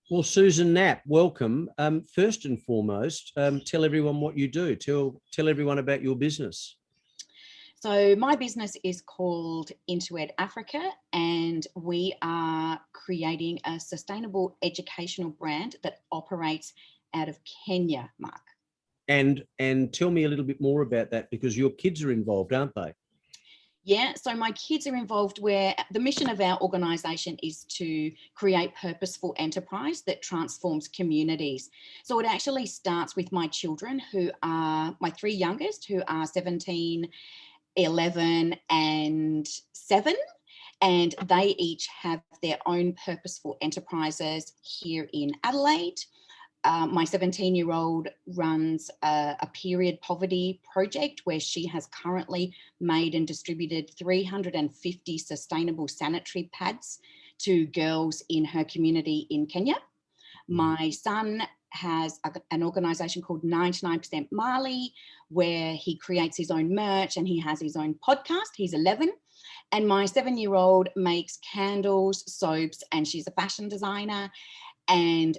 Well, Susan Knapp, welcome. First and foremost, tell everyone what you do. Tell everyone about your business. So my business is called Into Ed Africa, and we are creating a sustainable educational brand that operates out of Kenya, Mark. And tell me a little bit more about that, because your kids are involved, aren't they? Yeah, so my kids are involved, where the mission of our organisation is to create purposeful enterprise that transforms communities. So it actually starts with my children, who are my three youngest, who are 17, 11 and 7, and they each have their own purposeful enterprises here in Adelaide. My 17-year-old runs a period poverty project where she has currently made and distributed 350 sustainable sanitary pads to girls in her community in Kenya. My son has an organisation called 99% Mali, where he creates his own merch and he has his own podcast. He's 11. And my 7-year-old makes candles, soaps, and she's a fashion designer. And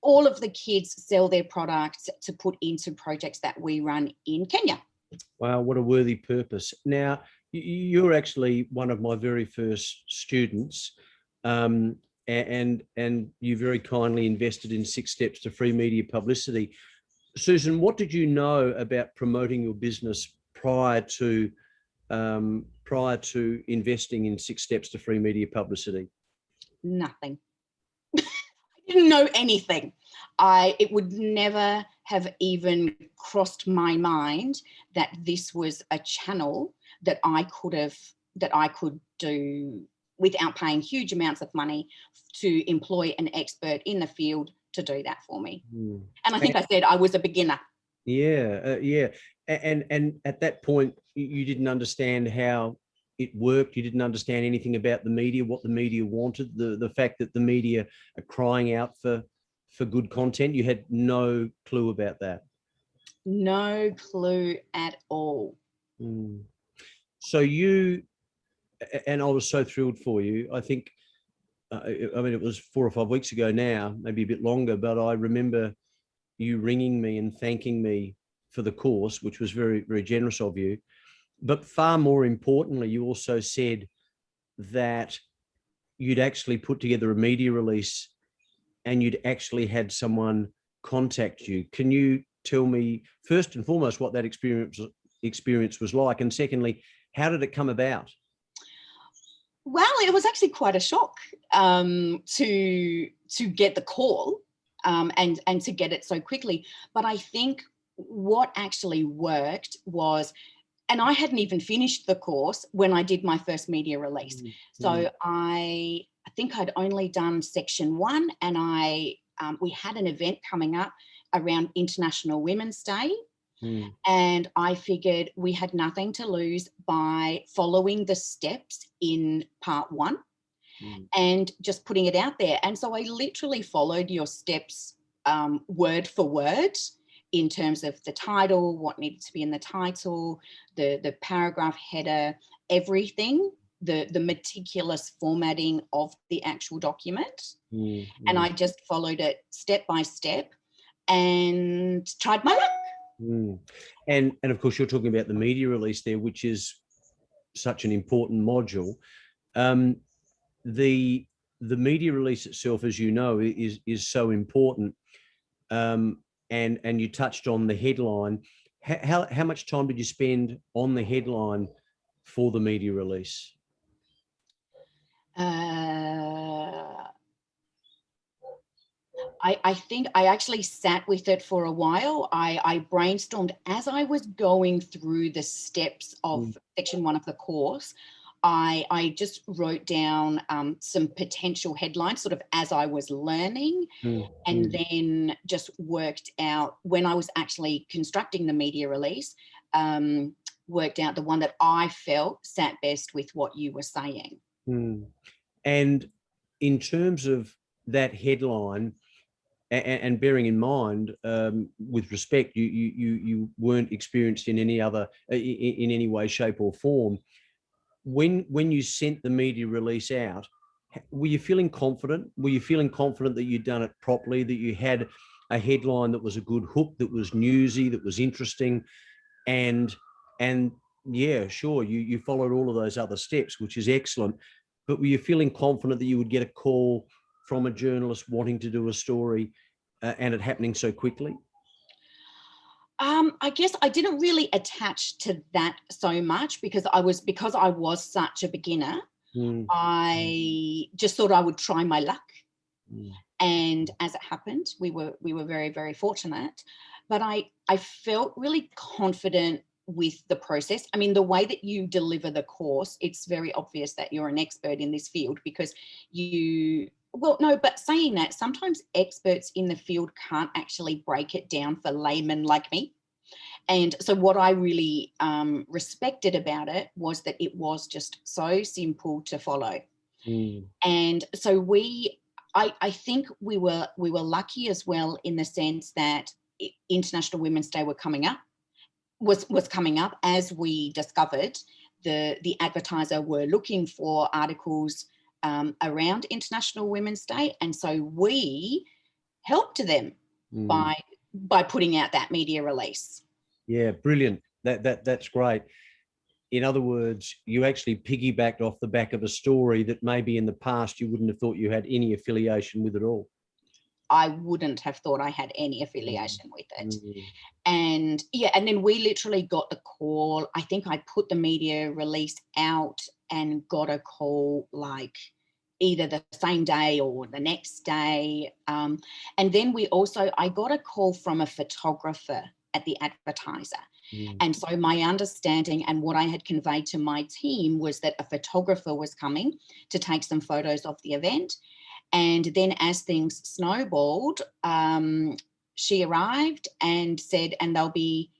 all of the kids sell their products to put into projects that we run in Kenya. Wow, what a worthy purpose. Now, you're actually one of my very first students, and you very kindly invested in 6 Steps to Free Media Publicity. Susan, what did you know about promoting your business prior to investing in 6 Steps to Free Media Publicity? Nothing. I didn't know anything. It would never have even crossed my mind that this was a channel that I could do without paying huge amounts of money to employ an expert in the field to do that for me. And I think I said I was a beginner. Yeah. And at that point, you didn't understand how it worked. You didn't understand anything about the media, what the media wanted, the fact that the media are crying out for good content. You had no clue about that. No clue at all. So and I was so thrilled for you. I think, it was 4 or 5 weeks ago now, maybe a bit longer, but I remember you ringing me and thanking me for the course, which was very, very generous of you. But far more importantly, you also said that you'd actually put together a media release and you'd actually had someone contact you. Can you tell me, first and foremost, what that experience was like? And secondly, how did it come about? Well, it was actually quite a shock to get the call and to get it so quickly. But I think what actually worked was, and I hadn't even finished the course when I did my first media release. So I think I'd only done section 1, and we had an event coming up around International Women's Day. And I figured we had nothing to lose by following the steps in part 1 and just putting it out there. And so I literally followed your steps word for word, in terms of the title, what needed to be in the title, the paragraph header, everything, the meticulous formatting of the actual document. And I just followed it step by step and tried my luck. And of course, you're talking about the media release there, which is such an important module. The media release itself, as you know, is so important. And you touched on the headline. How much time did you spend on the headline for the media release? I think I actually sat with it for a while. I brainstormed as I was going through the steps of section 1 of the course. I just wrote down some potential headlines sort of as I was learning, and then just worked out, when I was actually constructing the media release, worked out the one that I felt sat best with what you were saying. And in terms of that headline, and bearing in mind, with respect, you weren't experienced in any other, in any way, shape or form. When you sent the media release out, Were you feeling confident? Were you feeling confident that you'd done it properly, that you had a headline that was a good hook, that was newsy, that was interesting, and yeah, sure, you followed all of those other steps, which is excellent. But were you feeling confident that you would get a call from a journalist wanting to do a story, and it happening so quickly? I guess I didn't really attach to that so much because I was such a beginner. Mm, I just thought I would try my luck. mm, And as it happened, we were very, very fortunate. But I felt really confident with the process. I mean, the way that you deliver the course, it's very obvious that you're an expert in this field because well, no, but saying that, sometimes experts in the field can't actually break it down for laymen like me. And so what I really respected about it was that it was just so simple to follow. mm, And so I think we were lucky as well in the sense that International Women's Day was coming up as we discovered the advertiser were looking for articles around International Women's Day, and so we helped them mm. by putting out that media release. Yeah, brilliant. That's great. In other words, you actually piggybacked off the back of a story that maybe in the past you wouldn't have thought you had any affiliation with at all. I wouldn't have thought I had any affiliation with it. And yeah, and then we literally got the call. I think I put the media release out and got a call like either the same day or the next day. And then I got a call from a photographer at the advertiser. And so my understanding and what I had conveyed to my team was that a photographer was coming to take some photos of the event. And then as things snowballed, she arrived and said, and they'll be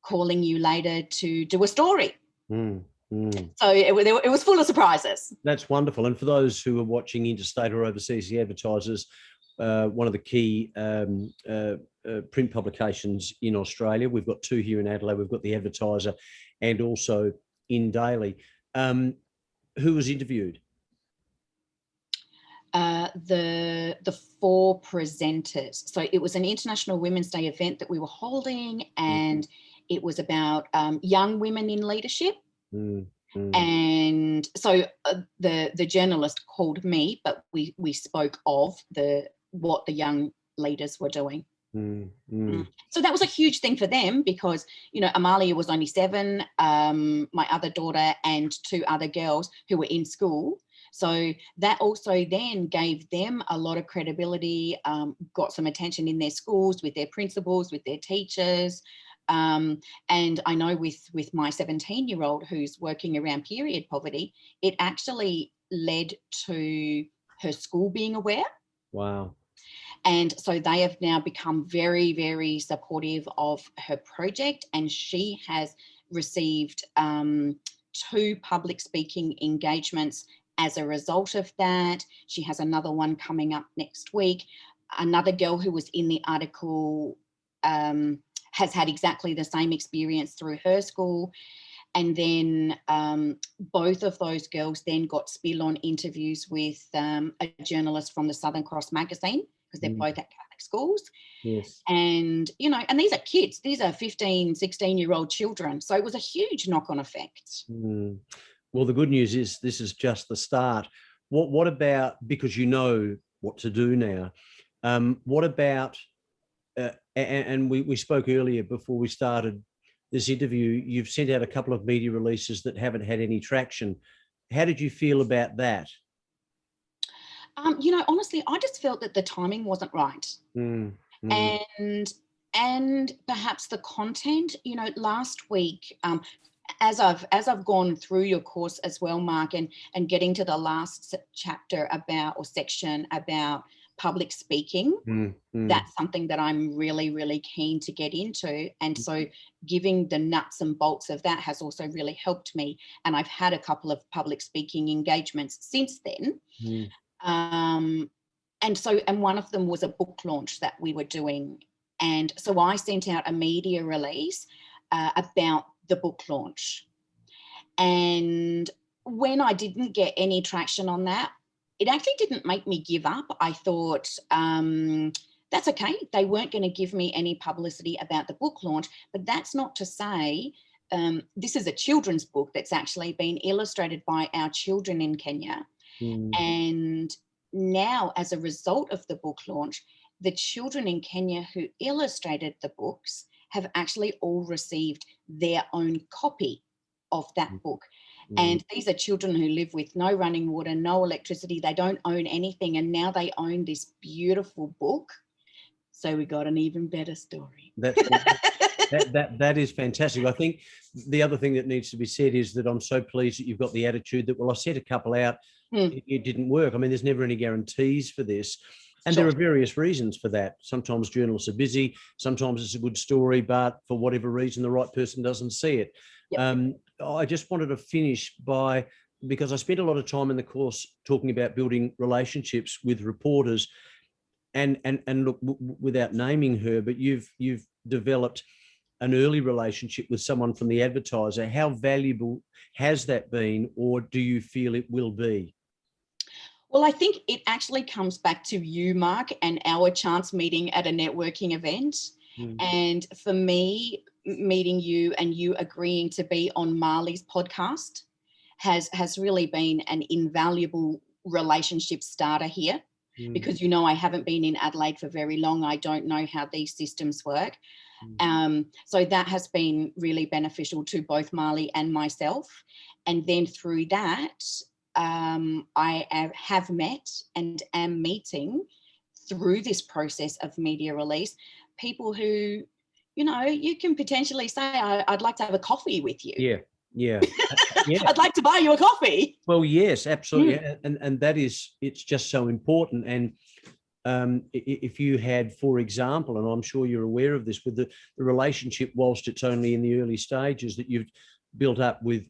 calling you later to do a story. So it was full of surprises. That's wonderful. And for those who are watching interstate or overseas, the advertisers, one of the key print publications in Australia. We've got two here in Adelaide. We've got the Advertiser and also in Daily. Who was interviewed? The four presenters. So it was an International Women's Day event that we were holding, and it was about young women in leadership. And so the journalist called me, but we spoke of what the young leaders were doing. So that was a huge thing for them because, you know, Amalia was only 7, my other daughter and 2 other girls who were in school. So that also then gave them a lot of credibility, got some attention in their schools, with their principals, with their teachers. And I know with my 17-year-old who's working around period poverty, it actually led to her school being aware. Wow. And so they have now become very, very supportive of her project. And she has received 2 public speaking engagements as a result of that. She has another one coming up next week. Another girl who was in the article has had exactly the same experience through her school. And then both of those girls then got spill-on interviews with a journalist from the Southern Cross magazine, because they're both at Catholic schools. Yes. And, you know, and these are kids. These are 15, 16-year-old children. So it was a huge knock-on effect. Well, the good news is this is just the start. What about, because you know what to do now, what about, and we spoke earlier before we started this interview, you've sent out a couple of media releases that haven't had any traction. How did you feel about that? You know, honestly, I just felt that the timing wasn't right. And perhaps the content, you know, last week, as I've gone through your course as well, Mark, and getting to the last chapter or section about public speaking, that's something that I'm really, really keen to get into. And so giving the nuts and bolts of that has also really helped me. And I've had a couple of public speaking engagements since then. And one of them was a book launch that we were doing. And so I sent out a media release about the book launch. And when I didn't get any traction on that, it actually didn't make me give up. I thought, that's okay. They weren't going to give me any publicity about the book launch, but that's not to say, this is a children's book that's actually been illustrated by our children in Kenya. And now, as a result of the book launch, the children in Kenya who illustrated the books have actually all received their own copy of that book. And these are children who live with no running water, no electricity. They don't own anything. And now they own this beautiful book. So we got an even better story. That is fantastic. I think the other thing that needs to be said is that I'm so pleased that you've got the attitude that, well, I set a couple out, it didn't work. I mean, there's never any guarantees for this. And there are various reasons for that. Sometimes journalists are busy. Sometimes it's a good story, but for whatever reason, the right person doesn't see it. Yep. I just wanted to finish by, because I spent a lot of time in the course talking about building relationships with reporters, and look, without naming her, but you've developed an early relationship with someone from the Advertiser. How valuable has that been, or do you feel it will be? Well, I think it actually comes back to you, Mark, and our chance meeting at a networking event. And for me, meeting you and you agreeing to be on Marley's podcast has really been an invaluable relationship starter here, because, you know, I haven't been in Adelaide for very long. I don't know how these systems work. So that has been really beneficial to both Marley and myself. And then through that, I have met and am meeting through this process of media release people who, you know, you can potentially say, I'd like to have a coffee with you. Yeah. I'd like to buy you a coffee. Well, yes, absolutely. And that is, it's just so important. And if you had, for example, and I'm sure you're aware of this, with the relationship, whilst it's only in the early stages, that you've built up with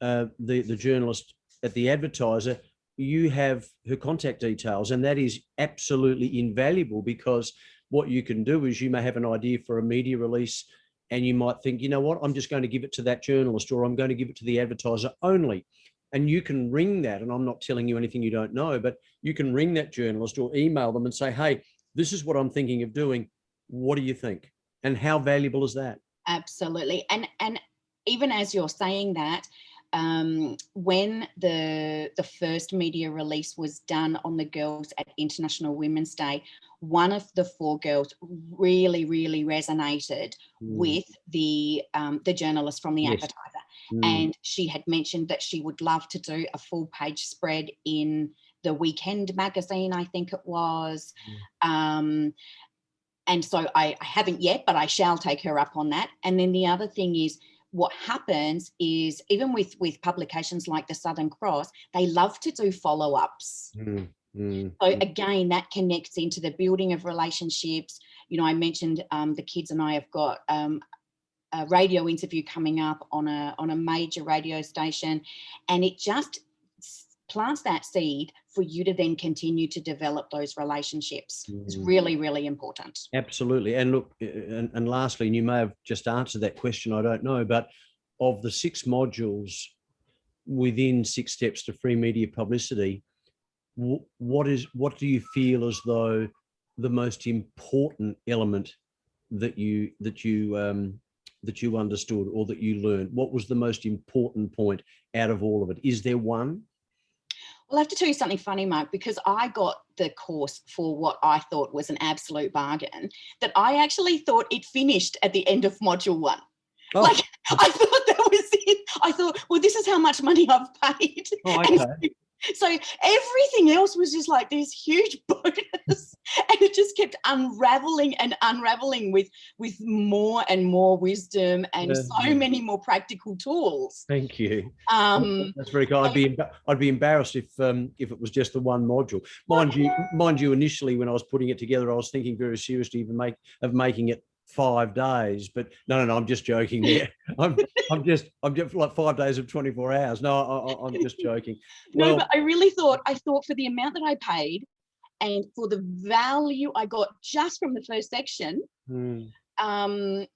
the journalist at the Advertiser, you have her contact details, and that is absolutely invaluable, because what you can do is you may have an idea for a media release and you might think, you know what, I'm just going to give it to that journalist, or I'm going to give it to the Advertiser only. And you can ring that, and I'm not telling you anything you don't know, but you can ring that journalist or email them and say, hey, this is what I'm thinking of doing. What do you think? And how valuable is that? Absolutely. And even as you're saying that, when the first media release was done on the girls at International Women's Day, one of the 4 girls really, really resonated with the journalist from the Advertiser. And she had mentioned that she would love to do a full page spread in the Weekend magazine, I think it was. And so I haven't yet, but I shall take her up on that. And then the other thing is, what happens is, even with publications like the Southern Cross, they love to do follow-ups. So again, that connects into the building of relationships. You know, I mentioned the kids and I have got a radio interview coming up on a major radio station, and it just plants that seed for you to then continue to develop those relationships. It's really, really important. Absolutely. And look, and lastly, and you may have just answered that question, I don't know, but of the 6 modules within 6 Steps to Free Media Publicity, what do you feel as though the most important element that you understood, or that you learned? What was the most important point out of all of it? Is there one? Well, I have to tell you something funny, Mark, because I got the course for what I thought was an absolute bargain, that I actually thought it finished at the end of module 1. Oh. Like, I thought that was it. I thought, well, this is how much money I've paid. Oh, okay. So everything else was just like this huge bonus, and it just kept unraveling and unraveling with more and more wisdom and so many more practical tools. Thank you. That's very kind. I'd be embarrassed if it was just the one module. Mind you, initially when I was putting it together, I was thinking very seriously of making it 5 days, but no, I'm just joking there. I'm just like 5 days of 24 hours. No, I'm just joking. No, but I thought for the amount that I paid and for the value I got just from the first section, even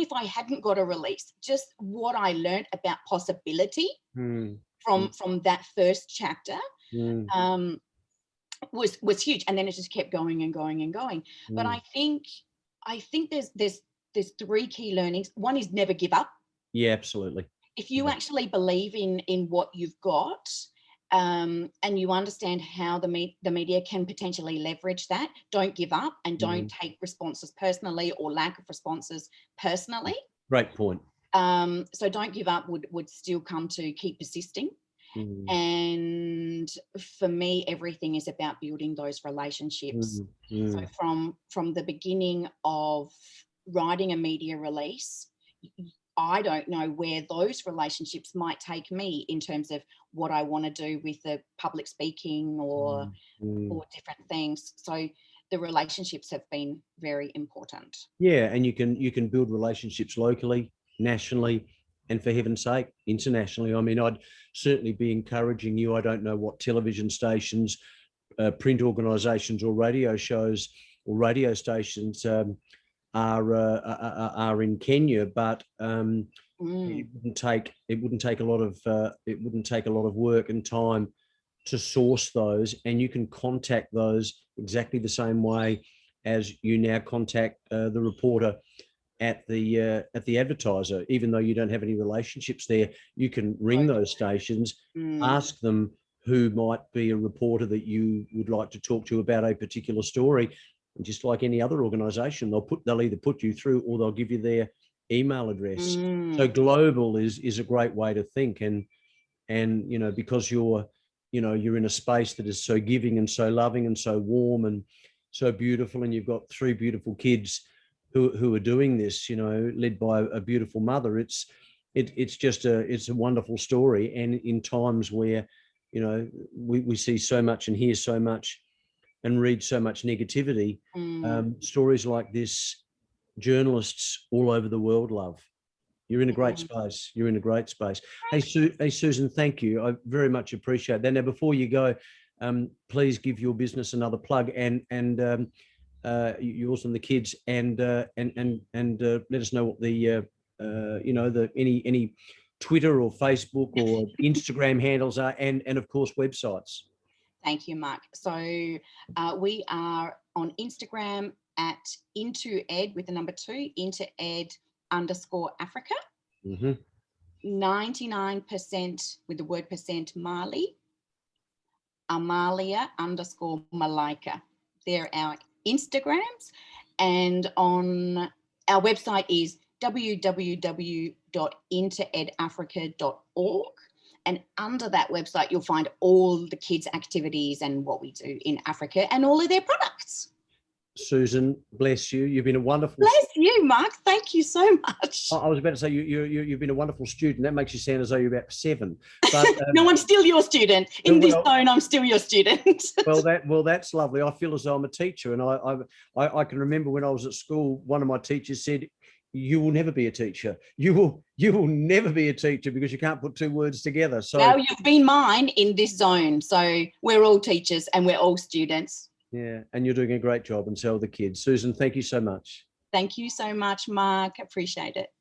if I hadn't got a release, just what I learned about possibility from that first chapter, was huge, and then it just kept going and going and going. But I think there's three key learnings. One is never give up. Yeah, absolutely. If you actually believe in what you've got, and you understand how the media can potentially leverage that, don't give up, and don't take responses personally or lack of responses personally. Great point. So don't give up would still come to keep persisting. And for me, everything is about building those relationships. So from the beginning of writing a media release, I don't know where those relationships might take me in terms of what I want to do with the public speaking or different things. So the relationships have been very important. Yeah, and you can build relationships locally, nationally, and for heaven's sake, internationally. I mean, I'd certainly be encouraging you. I don't know what television stations, print organisations, or radio shows or radio stations are in Kenya, but it wouldn't take a lot of work and time to source those, and you can contact those exactly the same way as you now contact the reporter at the advertiser. Even though you don't have any relationships there, you can ring those stations, ask them who might be a reporter that you would like to talk to about a particular story. And just like any other organisation, they'll either put you through or they'll give you their email address. So global is a great way to think, and you know, because you're in a space that is so giving and so loving and so warm and so beautiful, and you've got three beautiful kids who are doing this, you know, led by a beautiful mother. It's a wonderful story. And in times where, you know, we see so much and hear so much and read so much negativity, stories like this, journalists all over the world love. You're in a great space. You're in a great space. Hey, Susan, thank you. I very much appreciate that. Now, before you go, please give your business another plug and yours and the kids, and let us know what the any Twitter or Facebook or Instagram handles are, and of course websites. Thank you, Mark. So we are on Instagram at IntoEd with the number 2, IntoEd_Africa. 99% with the word percent Mali, Amalia_Malaika. They're our Instagrams, and on our website is www.interedafrica.org, and under that website you'll find all the kids' activities and what we do in Africa and all of their products. Susan, bless you. You've been a wonderful. Bless you, Mark. Thank you so much. I was about to say you've been a wonderful student. That makes you sound as though you're about 7. But no, I'm still your student. In this zone, I'm still your student. well, that's lovely. I feel as though I'm a teacher, and I can remember when I was at school, one of my teachers said, "You will never be a teacher. You will never be a teacher because you can't put two words together." So now you've been mine in this zone. So we're all teachers and we're all students. Yeah, and you're doing a great job, and so are the kids. Susan, thank you so much. Thank you so much, Mark. Appreciate it.